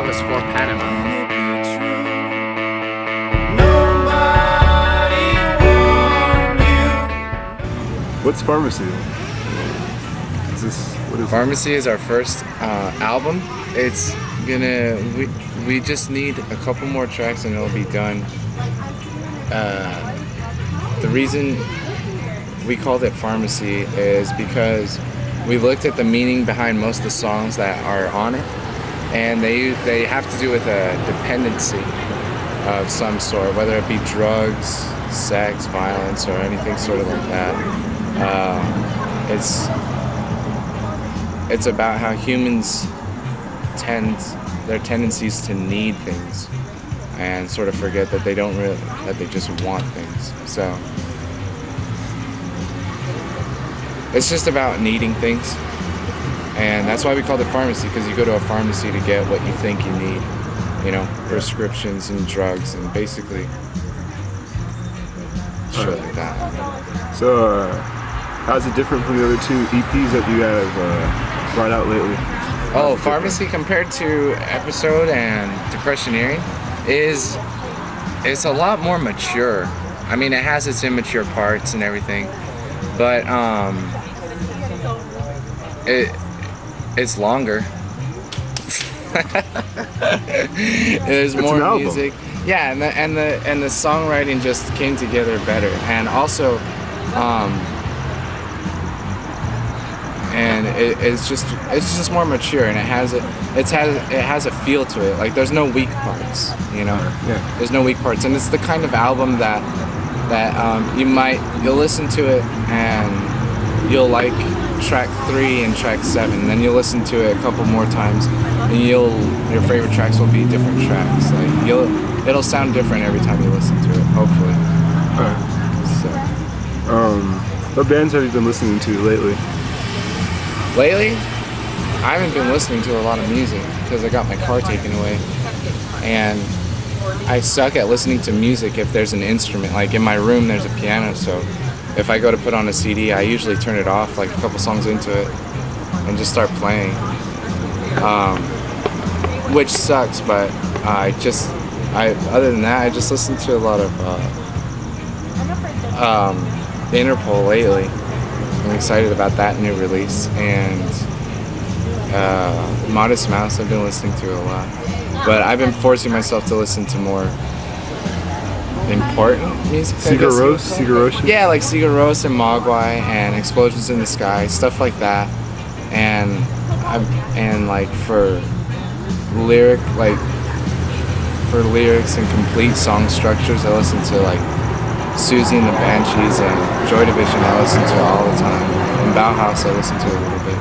was for Panama. What's Pharmacy? What is Pharmacy is our first album. It's gonna, we just need a couple more tracks and it'll be done. The reason we called it Pharmacy is because we looked at the meaning behind most of the songs that are on it, and they have to do with a dependency of some sort, whether it be drugs, sex, violence, or anything sort of like that. It's about how humans their tendencies to need things and sort of forget that that they just want things. So it's just about needing things, and that's why we called it Pharmacy, because you go to a pharmacy to get what you think you need, you know, prescriptions and drugs and basically shit like that. So how's it different from the other two EPs that you have brought out lately? Oh, Pharmacy compared to Episode and Depressioneering is a lot more mature. I mean, it has its immature parts and everything, but it's longer. There's more music. Yeah, and the songwriting just came together better, and also and it's just more mature, and it has a feel to it. Like, there's no weak parts, you know. Yeah. There's no weak parts, and it's the kind of album that you'll listen to it and you'll like track 3 and track 7, and then you'll listen to it a couple more times, and your favorite tracks will be different tracks. Like, it'll sound different every time you listen to it, hopefully. What bands have you been listening to lately? Lately, I haven't been listening to a lot of music because I got my car taken away, and I suck at listening to music if there's an instrument. Like, in my room there's a piano, so if I go to put on a CD, I usually turn it off like a couple songs into it and just start playing, which sucks, but other than that, I just listen to a lot of Interpol lately. I'm excited about that new release, and Modest Mouse I've been listening to a lot, but I've been forcing myself to listen to more important music. Sigur Rós? Yeah, like Sigur Rós and Mogwai and Explosions in the Sky, stuff like that. And like for lyrics and complete song structures, I listen to like Susie and the Banshees and Joy Division. I listen to all the time, and Bauhaus I listen to a little bit,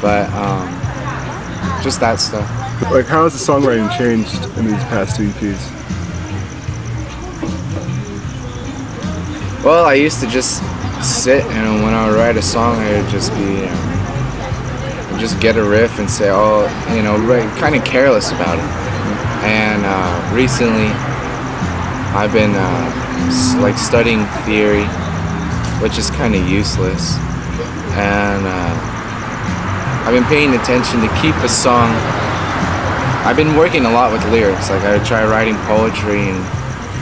but just that stuff. Like, how has the songwriting changed in these past 2 EPs? Well, I used to just sit, and when I would write a song, I would just be, just get a riff and say, oh, you know, kind of careless about it. And recently, I've been like studying theory, which is kind of useless, and I've been paying attention to keep a song. I've been working a lot with lyrics. Like, I try writing poetry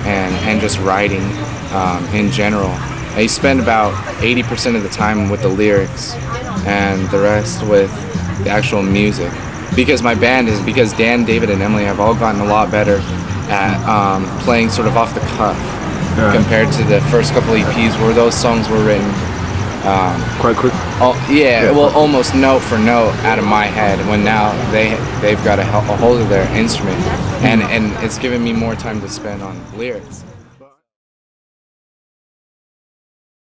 and just writing in general. I spend about 80% of the time with the lyrics and the rest with the actual music. Because because Dan, David, and Emily have all gotten a lot better at playing sort of off the cuff, compared to the first couple EPs where those songs were written quite quick. Well, almost note for note out of my head. When now they've got a hold of their instrument, and it's given me more time to spend on lyrics.